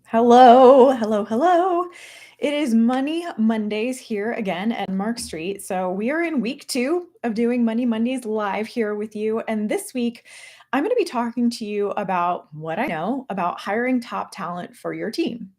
Hello, hello, hello. It is Money Mondays here again at Unmarked Street. So we are in week 2 of doing Money Mondays live here with you. And this week, I'm going to be talking to you about what I know about hiring top talent for your team.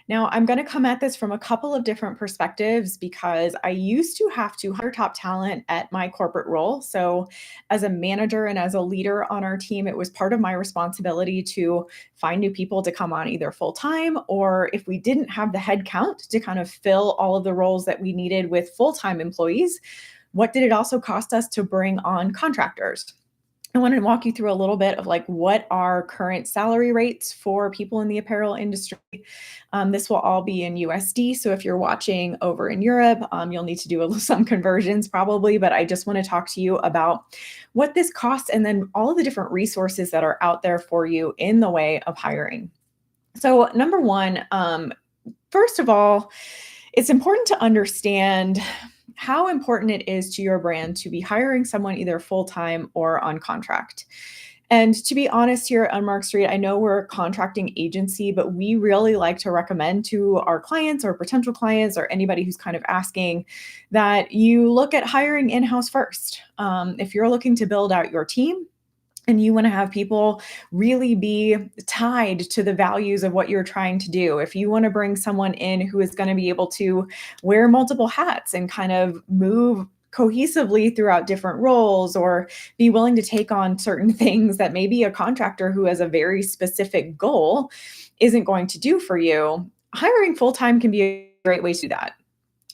Now, I'm going to come at this from a couple of different perspectives because I used to have to hire top talent at my corporate role. So, as a manager and as a leader on our team, it was part of my responsibility to find new people to come on either full time or if we didn't have the head count to kind of fill all of the roles that we needed with full time employees. What did it also cost us to bring on contractors? I want to walk you through a little bit of like what are current salary rates for people in the apparel industry. This will all be in USD. So if you're watching over in Europe, you'll need to do some conversions probably, but I just want to talk to you about what this costs and then all of the different resources that are out there for you in the way of hiring. So number one, first of all, it's important to understand how important it is to your brand to be hiring someone either full-time or on contract. And to be honest, here at Unmarked Street, I know we're a contracting agency, but we really like to recommend to our clients or potential clients or anybody who's kind of asking that you look at hiring in-house first. If you're looking to build out your team, and you want to have people really be tied to the values of what you're trying to do. If you want to bring someone in who is going to be able to wear multiple hats and kind of move cohesively throughout different roles or be willing to take on certain things that maybe a contractor who has a very specific goal isn't going to do for you, hiring full-time can be a great way to do that.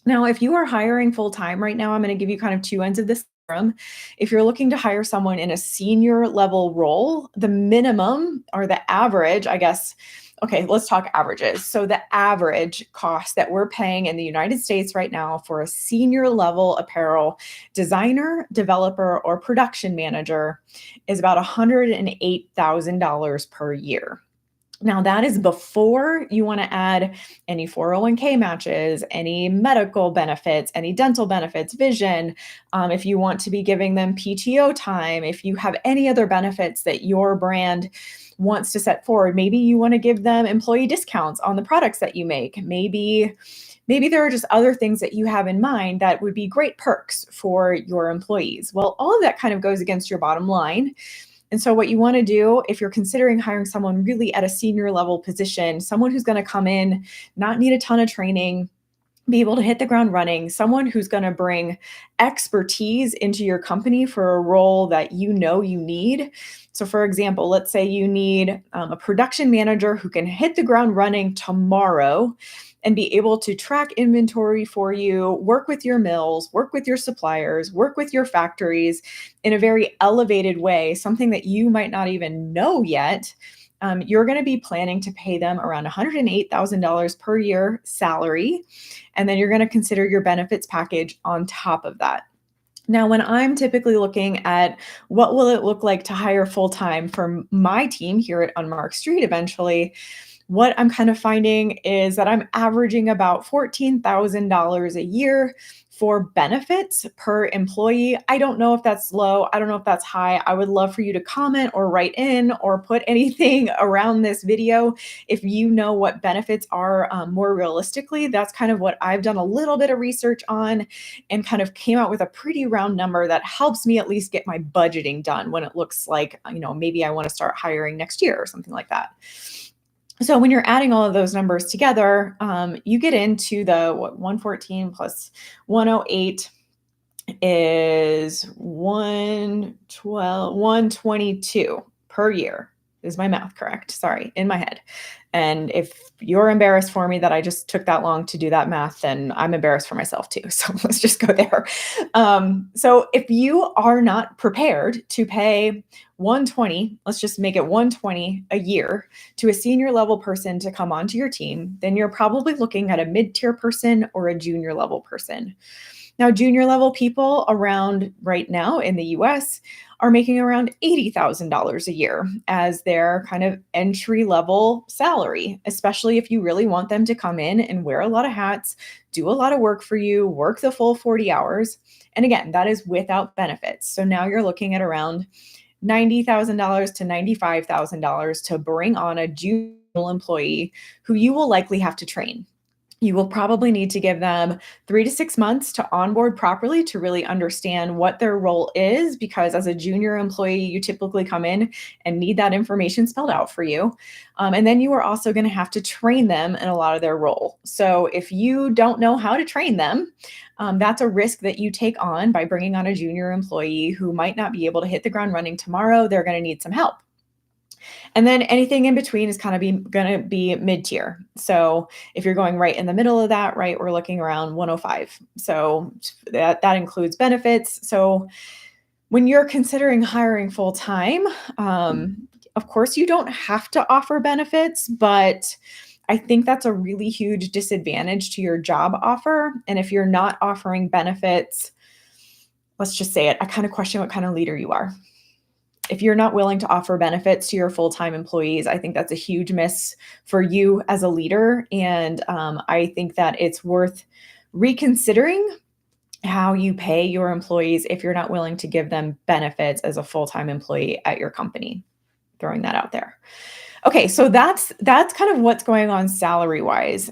Now, if you are hiring full-time right now, I'm going to give you kind of two ends of this spectrum. If you're looking to hire someone in a senior level role, the minimum or the average, I guess, okay, let's talk averages. So the average cost that we're paying in the United States right now for a senior level apparel designer, developer, or production manager is about $108,000 per year. Now, that is before you want to add any 401k matches, any medical benefits, any dental benefits, vision. If you want to be giving them PTO time, if you have any other benefits that your brand wants to set forward, maybe you want to give them employee discounts on the products that you make. Maybe there are just other things that you have in mind that would be great perks for your employees. Well, all of that kind of goes against your bottom line. And so what you want to do if you're considering hiring someone really at a senior level position, someone who's going to come in, not need a ton of training, be able to hit the ground running, someone who's going to bring expertise into your company for a role that you know you need. So for example, let's say you need a production manager who can hit the ground running tomorrow and be able to track inventory for you, work with your mills, work with your suppliers, work with your factories in a very elevated way, something that you might not even know yet. You're going to be planning to pay them around $108,000 per year salary. And then you're going to consider your benefits package on top of that. Now, when I'm typically looking at what will it look like to hire full-time for my team here at Unmarked Street eventually, what I'm kind of finding is that I'm averaging about $14,000 a year for benefits per employee. I don't know if that's low. I don't know if that's high. I would love for you to comment or write in or put anything around this video if you know what benefits are more realistically. That's kind of what I've done a little bit of research on and kind of came out with a pretty round number that helps me at least get my budgeting done when it looks like, maybe I want to start hiring next year or something like that. So when you're adding all of those numbers together, you get into the 114 plus 108 is 112, 122 per year. Is my math correct? Sorry, in my head. And if you're embarrassed for me that I just took that long to do that math, then I'm embarrassed for myself too. So let's just go there. So if you are not prepared to pay 120, let's just make it 120 a year to a senior level person to come onto your team, then you're probably looking at a mid-tier person or a junior level person. Now, junior level people around right now in the US are making around $80,000 a year as their kind of entry level salary, especially if you really want them to come in and wear a lot of hats, do a lot of work for you, work the full 40 hours. And again, that is without benefits. So now you're looking at around $90,000 to $95,000 to bring on a junior employee who you will likely have to train. You will probably need to give them 3 to 6 months to onboard properly to really understand what their role is, because as a junior employee, you typically come in and need that information spelled out for you. And then you are also going to have to train them in a lot of their role. So if you don't know how to train them, that's a risk that you take on by bringing on a junior employee who might not be able to hit the ground running tomorrow. They're going to need some help. And then anything in between is kind of going to be mid-tier. So if you're going right in the middle of that, right, we're looking around 105. So that includes benefits. So when you're considering hiring full time, of course, you don't have to offer benefits, but I think that's a really huge disadvantage to your job offer. And if you're not offering benefits, let's just say it, I kind of question what kind of leader you are. If you're not willing to offer benefits to your full-time employees, I think that's a huge miss for you as a leader. And I think that it's worth reconsidering how you pay your employees if you're not willing to give them benefits as a full-time employee at your company. Throwing that out there. Okay, so that's kind of what's going on salary-wise.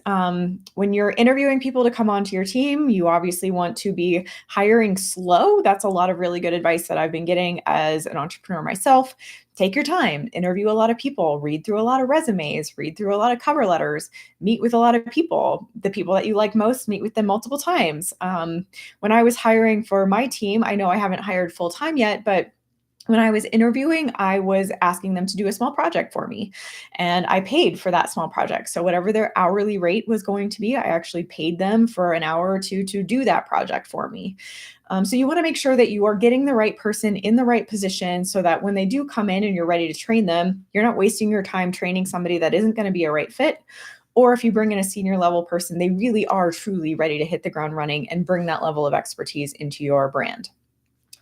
When you're interviewing people to come onto your team, you obviously want to be hiring slow. That's a lot of really good advice that I've been getting as an entrepreneur myself. Take your time, interview a lot of people, read through a lot of resumes, read through a lot of cover letters, meet with a lot of people. The people that you like most, meet with them multiple times. When I was hiring for my team, I know I haven't hired full-time yet, but when I was interviewing, I was asking them to do a small project for me, and I paid for that small project. So whatever their hourly rate was going to be, I actually paid them for an hour or two to do that project for me. So you want to make sure that you are getting the right person in the right position so that when they do come in and you're ready to train them, you're not wasting your time training somebody that isn't going to be a right fit. Or if you bring in a senior level person, they really are truly ready to hit the ground running and bring that level of expertise into your brand.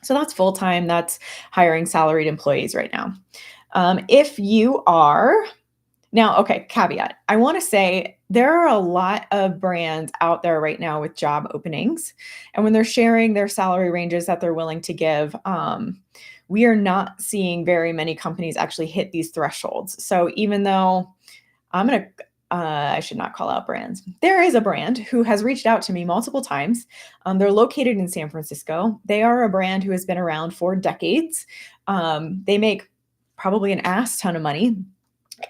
So that's full-time, that's hiring salaried employees right now. If you are, now, okay, caveat. I want to say there are a lot of brands out there right now with job openings. And when they're sharing their salary ranges that they're willing to give, we are not seeing very many companies actually hit these thresholds. So even though I should not call out brands. There is a brand who has reached out to me multiple times. They're located in San Francisco. They are a brand who has been around for decades. They make probably an ass ton of money.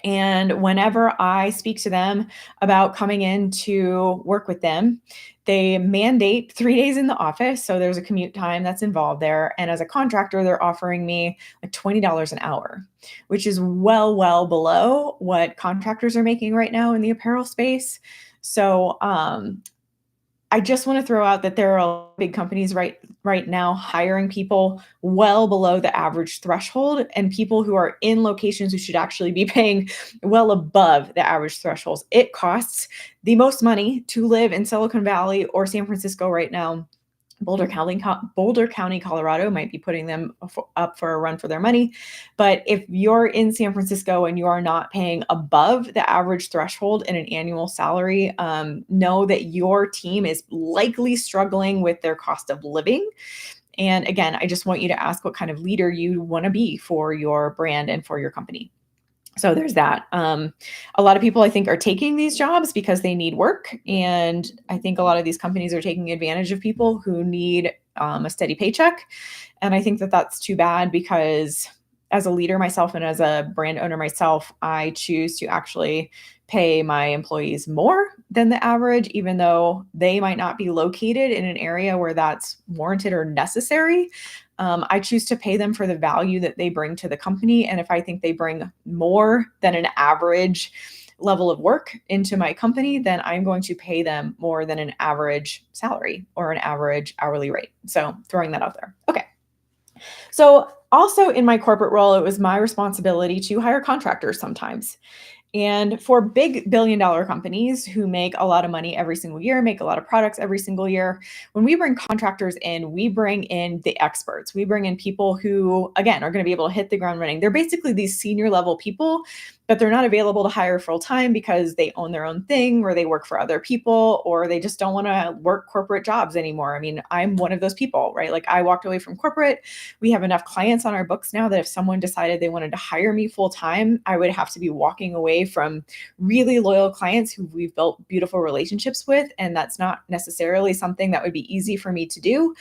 And whenever I speak to them about coming in to work with them, they mandate 3 days in the office. So there's a commute time that's involved there. And as a contractor, they're offering me like $20 an hour, which is well below what contractors are making right now in the apparel space. So I just want to throw out that there are big companies right now hiring people well below the average threshold, and people who are in locations who should actually be paying well above the average thresholds. It costs the most money to live in Silicon Valley or San Francisco right now. Boulder County, Colorado might be putting them up for a run for their money. But if you're in San Francisco and you are not paying above the average threshold in an annual salary, know that your team is likely struggling with their cost of living. And again, I just want you to ask what kind of leader you want to be for your brand and for your company. So there's that. A lot of people, I think, are taking these jobs because they need work. And I think a lot of these companies are taking advantage of people who need a steady paycheck. And I think that that's too bad, because as a leader myself and as a brand owner myself, I choose to actually pay my employees more than the average, even though they might not be located in an area where that's warranted or necessary. I choose to pay them for the value that they bring to the company. And if I think they bring more than an average level of work into my company, then I'm going to pay them more than an average salary or an average hourly rate. So throwing that out there. Okay. So also in my corporate role, it was my responsibility to hire contractors sometimes. And for big billion-dollar companies who make a lot of money every single year, make a lot of products every single year, when we bring contractors in, we bring in the experts. We bring in people who, again, are going to be able to hit the ground running. They're basically these senior level people, but they're not available to hire full time because they own their own thing, or they work for other people, or they just don't want to work corporate jobs anymore. I mean, I'm one of those people, right? Like, I walked away from corporate. We have enough clients on our books now that if someone decided they wanted to hire me full time, I would have to be walking away away from really loyal clients who we've built beautiful relationships with. And that's not necessarily something that would be easy for me to do.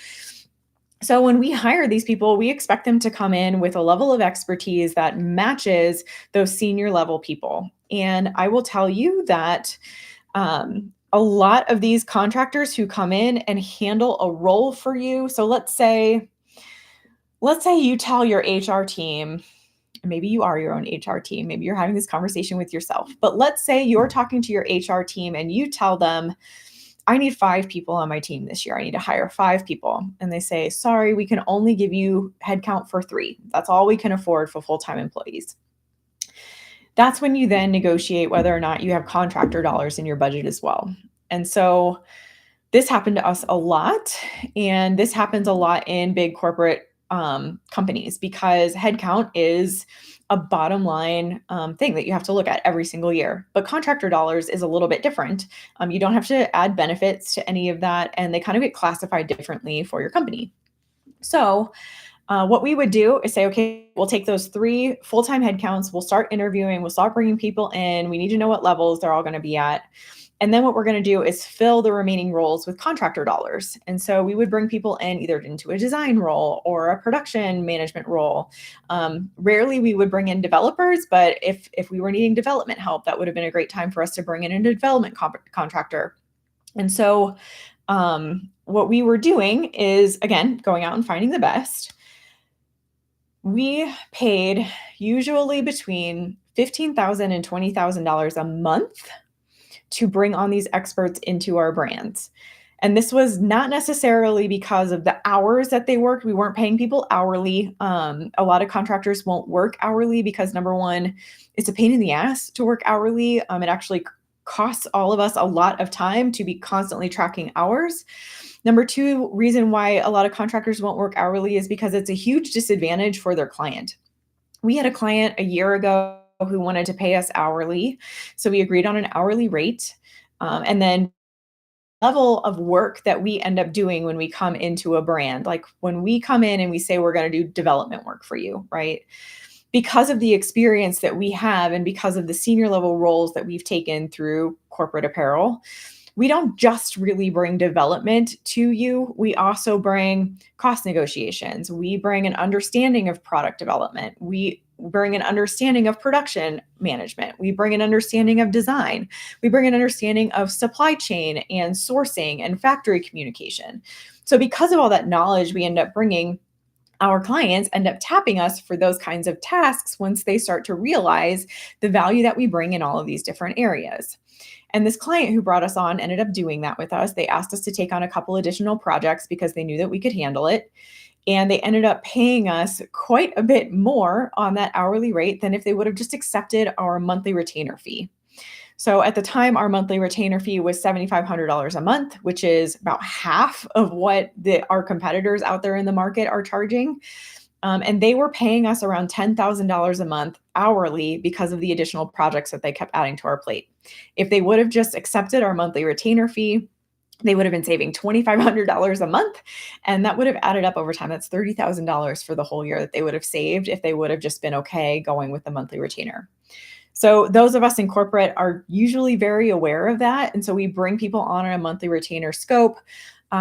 So when we hire these people, we expect them to come in with a level of expertise that matches those senior level people. And I will tell you that a lot of these contractors who come in and handle a role for you. So let's say you tell your HR team, maybe you are your own HR team, maybe you're having this conversation with yourself, but let's say you're talking to your HR team and you tell them, I need 5 people on my team this year. I need to hire 5 people. And they say, sorry, we can only give you headcount for 3. That's all we can afford for full-time employees. That's when you then negotiate whether or not you have contractor dollars in your budget as well. And so this happened to us a lot. And this happens a lot in big corporate companies because headcount is a bottom line thing that you have to look at every single year. But contractor dollars is a little bit different. You don't have to add benefits to any of that, and they kind of get classified differently for your company. So what we would do is say, okay, we'll take those 3 full-time headcounts, we'll start interviewing, we'll start bringing people in, we need to know what levels they're all going to be at. And then what we're going to do is fill the remaining roles with contractor dollars. And so we would bring people in either into a design role or a production management role. Rarely we would bring in developers, but if we were needing development help, that would have been a great time for us to bring in a development contractor. And so what we were doing is, again, going out and finding the best. We paid usually between $15,000 and $20,000 a month to bring on these experts into our brands. And this was not necessarily because of the hours that they worked. We weren't paying people hourly. A lot of contractors won't work hourly because, number one, it's a pain in the ass to work hourly. It actually costs all of us a lot of time to be constantly tracking hours. Number two reason why a lot of contractors won't work hourly is because it's a huge disadvantage for their client. We had a client a year ago who wanted to pay us hourly. So we agreed on an hourly rate. And then level of work that we end up doing when we come into a brand, like when we come in and we say we're going to do development work for you, right? Because of the experience that we have and because of the senior level roles that we've taken through corporate apparel, we don't just really bring development to you. We also bring cost negotiations. We bring an understanding of product development. We bring an understanding of production management. We bring an understanding of design. We bring an understanding of supply chain and sourcing and factory communication. So because of all that knowledge we end up bringing, our clients end up tapping us for those kinds of tasks once they start to realize the value that we bring in all of these different areas. And this client who brought us on ended up doing that with us. They asked us to take on a couple additional projects because they knew that we could handle it. And they ended up paying us quite a bit more on that hourly rate than if they would have just accepted our monthly retainer fee. So at the time, our monthly retainer fee was $7,500 a month, which is about half of what our competitors out there in the market are charging. And they were paying us around $10,000 a month hourly because of the additional projects that they kept adding to our plate. If they would have just accepted our monthly retainer fee, they would have been saving $2,500 a month, and that would have added up over time. That's $30,000 for the whole year that they would have saved if they would have just been okay going with the monthly retainer. So those of us in corporate are usually very aware of that. And so we bring people on a monthly retainer scope.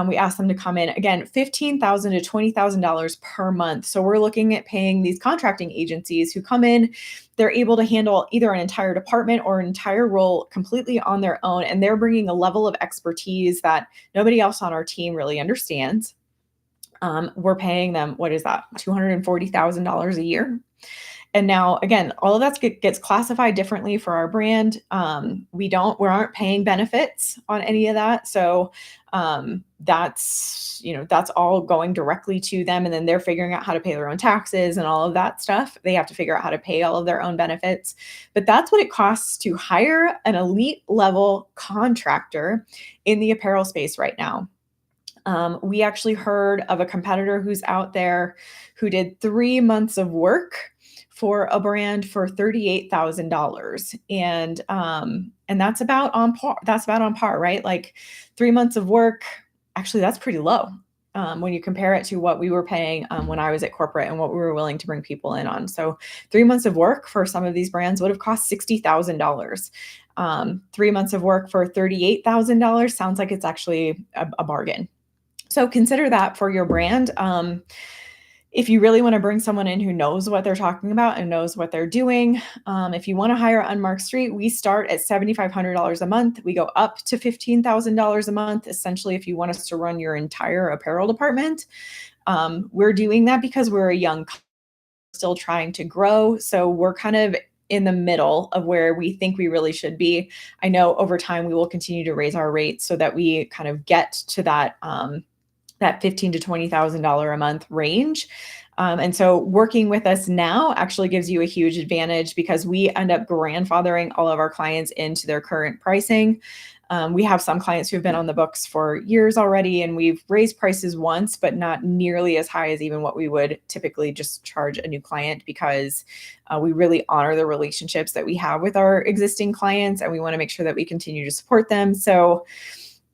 We ask them to come in, again, $15,000 to $20,000 per month. So we're looking at paying these contracting agencies who come in. They're able to handle either an entire department or an entire role completely on their own. And they're bringing a level of expertise that nobody else on our team really understands. We're paying them, what is that, $240,000 a year. And now, again, all of that gets classified differently for our brand. We aren't paying benefits on any of that. So that's all going directly to them. And then they're figuring out how to pay their own taxes and all of that stuff. They have to figure out how to pay all of their own benefits. But that's what it costs to hire an elite level contractor in the apparel space right now. We actually heard of a competitor who's out there who did 3 months of work for a brand for $38,000. And that's about on par. That's about on par, right? Like 3 months of work, actually, that's pretty low. when you compare it to what we were paying when I was at corporate and what we were willing to bring people in on. So 3 months of work for some of these brands would have cost $60,000. 3 months of work for $38,000 sounds like it's actually a bargain. So consider that for your brand. If you really want to bring someone in who knows what they're talking about and knows what they're doing, if you want to hire Unmarked Street, we start at $7,500 a month. We go up to $15,000 a month, essentially, if you want us to run your entire apparel department. We're doing that because we're a young company, still trying to grow. So we're kind of in the middle of where we think we really should be. I know over time we will continue to raise our rates so that we kind of get to that that $15,000 to $20,000 a month range. And so working with us now actually gives you a huge advantage because we end up grandfathering all of our clients into their current pricing. We have some clients who've been on the books for years already, and we've raised prices once, but not nearly as high as even what we would typically just charge a new client because we really honor the relationships that we have with our existing clients, and we want to make sure that we continue to support them. So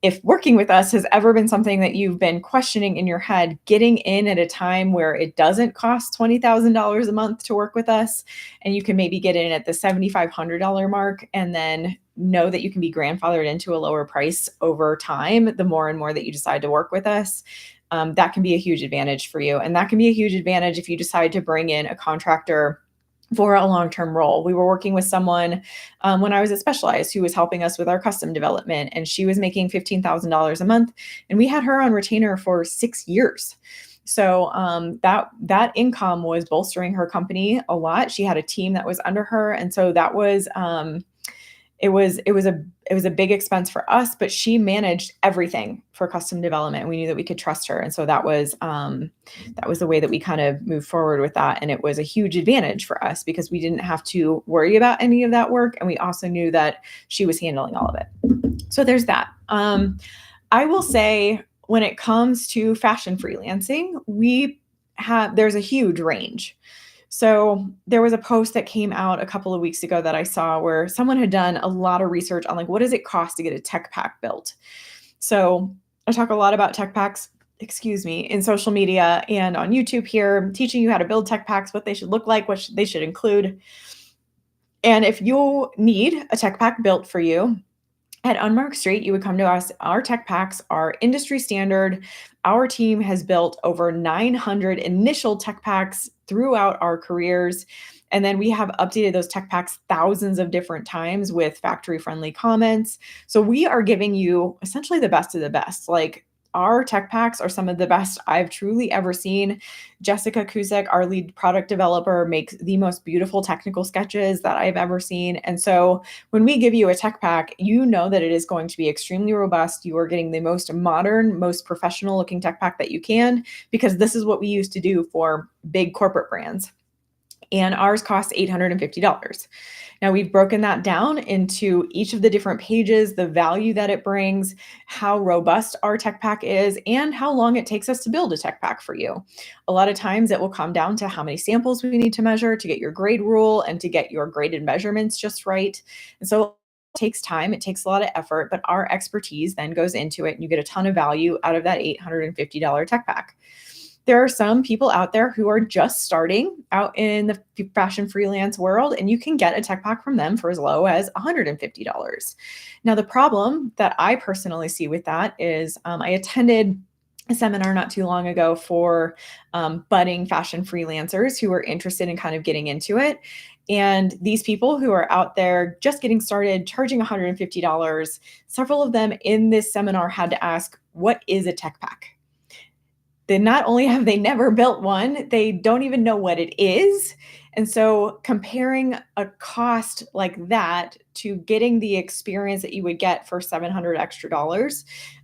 if working with us has ever been something that you've been questioning in your head, getting in at a time where it doesn't cost $20,000 a month to work with us, and you can maybe get in at the $7,500 mark and then know that you can be grandfathered into a lower price over time, the more and more that you decide to work with us, that can be a huge advantage for you. And that can be a huge advantage if you decide to bring in a contractor for a long-term role. We were working with someone when I was at Specialized who was helping us with our custom development, and she was making $15,000 a month, and we had her on retainer for 6 years. So that income was bolstering her company a lot. She had a team that was under her, and so that was it was a big expense for us, but she managed everything for custom development. And we knew that we could trust her. And so that was the way that we kind of moved forward with that. And it was a huge advantage for us because we didn't have to worry about any of that work. And we also knew that she was handling all of it. So there's that. I will say when it comes to fashion freelancing, there's a huge range. So there was a post that came out a couple of weeks ago that I saw where someone had done a lot of research on what does it cost to get a tech pack built. So I talk a lot about tech packs, in social media and on YouTube here, teaching you how to build tech packs, what they should look like, what they should include. And if you need a tech pack built for you, at Unmarked Street, you would come to us. Our tech packs are industry standard. Our team has built over 900 initial tech packs throughout our careers. And then we have updated those tech packs thousands of different times with factory-friendly comments. So we are giving you essentially the best of the best. Like, our tech packs are some of the best I've truly ever seen. Jessica Kusek, our lead product developer, makes the most beautiful technical sketches that I've ever seen. And so when we give you a tech pack, you know that it is going to be extremely robust. You are getting the most modern, most professional looking tech pack that you can, because this is what we used to do for big corporate brands. And ours costs $850. Now we've broken that down into each of the different pages, the value that it brings, how robust our tech pack is, and how long it takes us to build a tech pack for you. A lot of times it will come down to how many samples we need to measure to get your grade rule and to get your graded measurements just right. And so it takes time, it takes a lot of effort, but our expertise then goes into it and you get a ton of value out of that $850 tech pack. There are some people out there who are just starting out in the fashion freelance world, and you can get a tech pack from them for as low as $150. Now, the problem that I personally see with that is I attended a seminar not too long ago for budding fashion freelancers who are interested in kind of getting into it. And these people who are out there just getting started, charging $150, several of them in this seminar had to ask, what is a tech pack? Then not only have they never built one, they don't even know what it is. And so comparing a cost like that to getting the experience that you would get for $700 extra,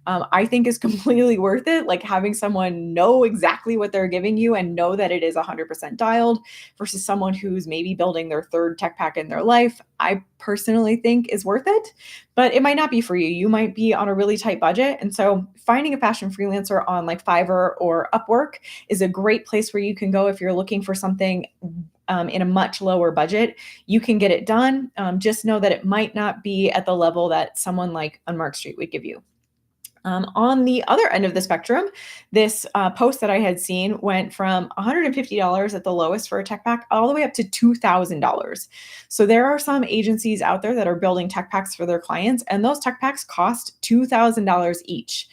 I think is completely worth it. Like, having someone know exactly what they're giving you and know that it is 100% dialed versus someone who's maybe building their third tech pack in their life, I personally think is worth it, but it might not be for you. You might be on a really tight budget. And so finding a fashion freelancer on like Fiverr or Upwork is a great place where you can go if you're looking for something in a much lower budget. You can get it done. Just know that it might not be at the level that someone like Unmarked Street would give you. On the other end of the spectrum, this post that I had seen went from $150 at the lowest for a tech pack all the way up to $2,000. So there are some agencies out there that are building tech packs for their clients, and those tech packs cost $2,000 each.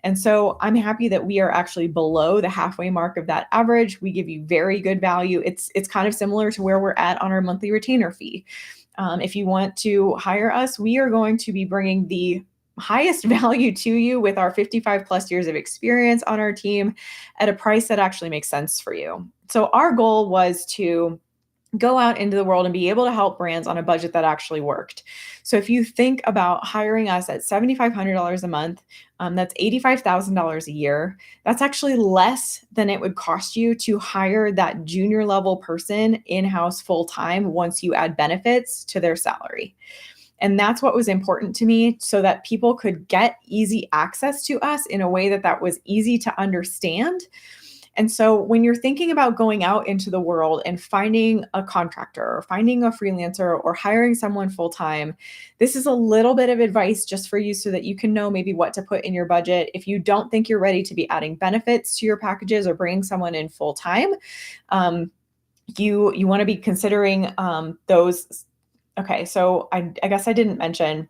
And so I'm happy that we are actually below the halfway mark of that average. We give you very good value. It's kind of similar to where we're at on our monthly retainer fee. If you want to hire us, we are going to be bringing the highest value to you with our 55 plus years of experience on our team at a price that actually makes sense for you. So our goal was to go out into the world and be able to help brands on a budget that actually worked. So if you think about hiring us at $7,500 a month, that's $85,000 a year. That's actually less than it would cost you to hire that junior level person in-house full time once you add benefits to their salary. And that's what was important to me so that people could get easy access to us in a way that was easy to understand. And so when you're thinking about going out into the world and finding a contractor or finding a freelancer or hiring someone full time, this is a little bit of advice just for you so that you can know maybe what to put in your budget. If you don't think you're ready to be adding benefits to your packages or bringing someone in full time, you want to be considering those. Okay, so I guess I didn't mention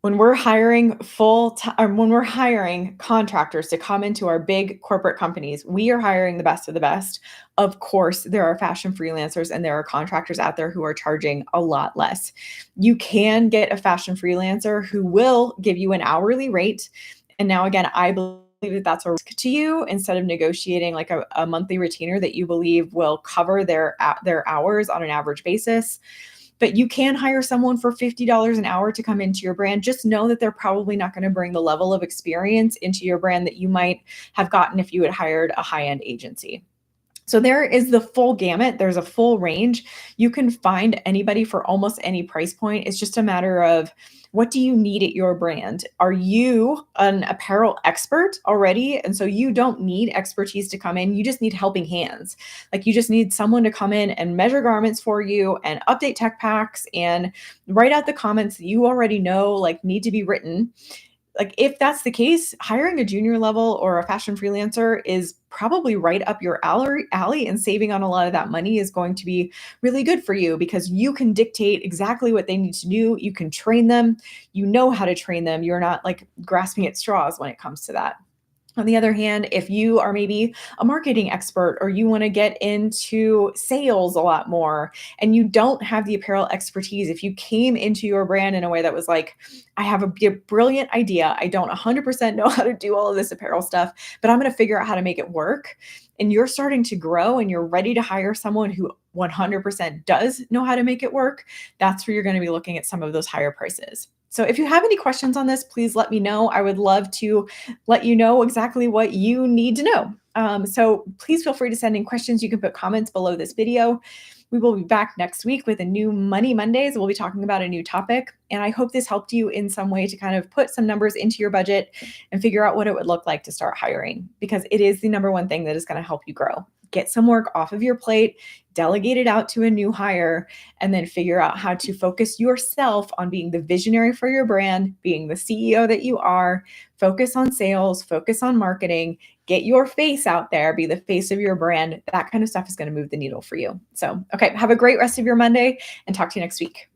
when we're hiring when we're hiring contractors to come into our big corporate companies, we are hiring the best of the best. Of course, there are fashion freelancers and there are contractors out there who are charging a lot less. You can get a fashion freelancer who will give you an hourly rate. And now again, I believe that that's a risk to you instead of negotiating like a monthly retainer that you believe will cover their hours on an average basis. But you can hire someone for $50 an hour to come into your brand. Just know that they're probably not going to bring the level of experience into your brand that you might have gotten if you had hired a high-end agency. So there is the full gamut. There's a full range. You can find anybody for almost any price point. It's just a matter of what do you need at your brand? Are you an apparel expert already? And so you don't need expertise to come in. You just need helping hands. Like you just need someone to come in and measure garments for you and update tech packs and write out the comments that you already know like need to be written. Like if that's the case, hiring a junior level or a fashion freelancer is probably right up your alley, and saving on a lot of that money is going to be really good for you because you can dictate exactly what they need to do. You can train them. You know how to train them. You're not like grasping at straws when it comes to that. On the other hand, if you are maybe a marketing expert or you want to get into sales a lot more and you don't have the apparel expertise, if you came into your brand in a way that was like, I have a brilliant idea, I don't 100% know how to do all of this apparel stuff, but I'm going to figure out how to make it work. And you're starting to grow and you're ready to hire someone who 100% does know how to make it work, that's where you're going to be looking at some of those higher prices. So if you have any questions on this, please let me know. I would love to let you know exactly what you need to know. So please feel free to send in questions. You can put comments below this video. We will be back next week with a new Money Mondays. We'll be talking about a new topic. And I hope this helped you in some way to kind of put some numbers into your budget and figure out what it would look like to start hiring, because it is the number one thing that is going to help you grow. Get some work off of your plate, delegate it out to a new hire, and then figure out how to focus yourself on being the visionary for your brand, being the CEO that you are, focus on sales, focus on marketing, get your face out there, be the face of your brand. That kind of stuff is going to move the needle for you. So, okay, have a great rest of your Monday and talk to you next week.